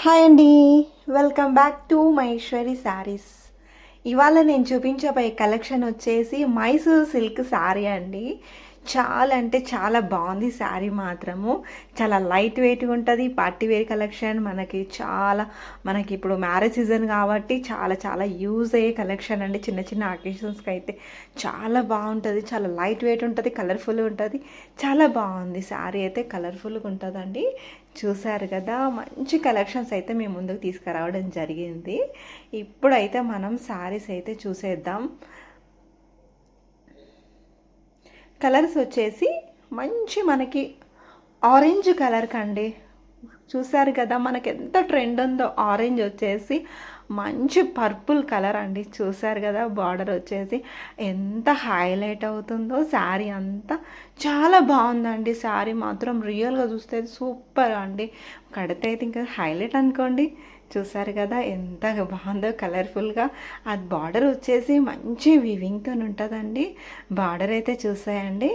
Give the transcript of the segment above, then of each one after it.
Hi అండి, welcome back to Maheshwari saris. ఇవాళ నేను చూపించబోయే కలెక్షన్ వచ్చేసి మైసూర్ సిల్క్ శారీ అండి. చాలా అంటే చాలా బాగుంది శారీ మాత్రము. చాలా లైట్ వెయిట్గా ఉంటుంది. పార్టీ వేర్ కలెక్షన్ మనకి ఇప్పుడు మ్యారేజ్ సీజన్ కాబట్టి చాలా చాలా యూజ్ అయ్యే కలెక్షన్ అండి. చిన్న చిన్న అకేషన్స్కి అయితే చాలా బాగుంటుంది. చాలా లైట్ వెయిట్ ఉంటుంది, కలర్ఫుల్గా ఉంటుంది. చాలా బాగుంది శారీ అయితే, కలర్ఫుల్గా ఉంటుందండి. చూసారు కదా, మంచి కలెక్షన్స్ అయితే మేము ముందుకు తీసుకురావడం జరిగింది. ఇప్పుడైతే మనం శారీస్ అయితే చూసేద్దాం. కలర్స్ వచ్చేసి మంచి మనకి ఆరెంజ్ కలర్ కండి. చూసారు కదా మనకి ఎంత ట్రెండ్ ఉందో. ఆరెంజ్ వచ్చేసి మంచి పర్పుల్ కలర్ అండి. చూసారు కదా, బార్డర్ వచ్చేసి ఎంత హైలైట్ అవుతుందో శారీ అంతా. చాలా బాగుందండి శారీ మాత్రం. రియల్గా చూస్తే సూపర్ అండి. కడితే అయితే ఇంకా హైలైట్ అనుకోండి. చూసారు కదా ఎంత బాగుందో కలర్ఫుల్గా. అది బార్డర్ వచ్చేసి మంచి వివింగ్తో ఉంటుందండి. బార్డర్ అయితే చూసాయండి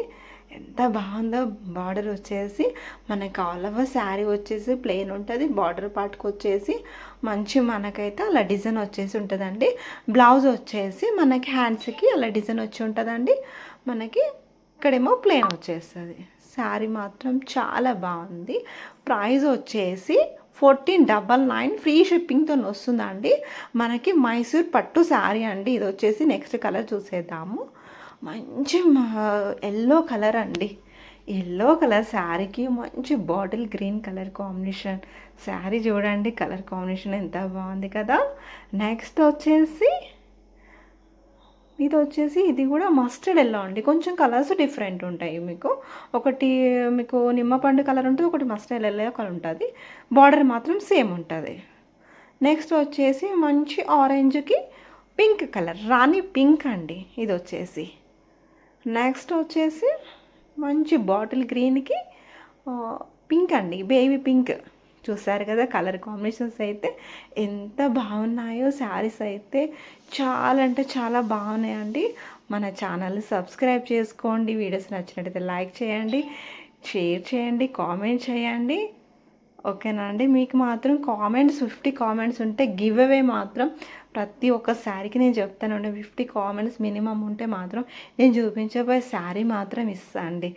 ఎంత బాగుందో. బార్డర్ వచ్చేసి మనకి ఆల్ ఓవర్ శారీ వచ్చేసి ప్లెయిన్ ఉంటుంది. బార్డర్ పార్ట్కి వచ్చేసి మంచి మనకైతే అలా డిజైన్ వచ్చేసి ఉంటుందండి. బ్లౌజ్ వచ్చేసి మనకి హ్యాండ్స్కి అలా డిజైన్ వచ్చి ఉంటుందండి. మనకి ఇక్కడేమో ప్లెయిన్ వచ్చేస్తుంది. శారీ మాత్రం చాలా బాగుంది. ప్రైస్ వచ్చేసి 1499 ఫ్రీ షిప్పింగ్తో వస్తుందండి. మనకి మైసూర్ పట్టు శారీ అండి. ఇది వచ్చేసి నెక్స్ట్ కలర్ చూసేద్దాము. మంచి ఎల్లో కలర్ అండి. ఎల్లో కలర్ శారీకి మంచి bottle green colour combination. Sari చూడండి, కలర్ కాంబినేషన్ ఎంత బాగుంది కదా. నెక్స్ట్ వచ్చేసి ఇది కూడా మస్టర్డ్ ఎల్లో అండి. కొంచెం కలర్స్ డిఫరెంట్ ఉంటాయి మీకు. ఒకటి మీకు నిమ్మపండు కలర్ ఉంటుంది, ఒకటి మస్టర్డ్ ఎల్లో కలర్ ఉంటుంది. బార్డర్ మాత్రం సేమ్ ఉంటుంది. నెక్స్ట్ వచ్చేసి మంచి ఆరెంజ్కి పింక్ కలర్, రాణి పింక్ అండి ఇది వచ్చేసి. నెక్స్ట్ వచ్చేసి మంచి బాటిల్ గ్రీన్కి పింక్ అండి, బేబీ పింక్. చూసారు కదా కలర్ కాంబినేషన్స్ అయితే ఎంత బాగున్నాయో. శారీస్ అయితే చాలా అంటే చాలా బాగున్నాయండి. మన ఛానల్ని సబ్స్క్రైబ్ చేసుకోండి. వీడియోస్ నచ్చినట్టయితే లైక్ చేయండి, షేర్ చేయండి, కామెంట్ చేయండి. ఓకేనా అండి. మీకు మాత్రం 50 కామెంట్స్ ఉంటే గివ్ అవే మాత్రం ప్రతి ఒక్క శారీకి నేను చెప్తానండి. 50 కామెంట్స్ మినిమం ఉంటే మాత్రం నేను చూపించబోయే శారీ మాత్రం ఇస్తాను అండి.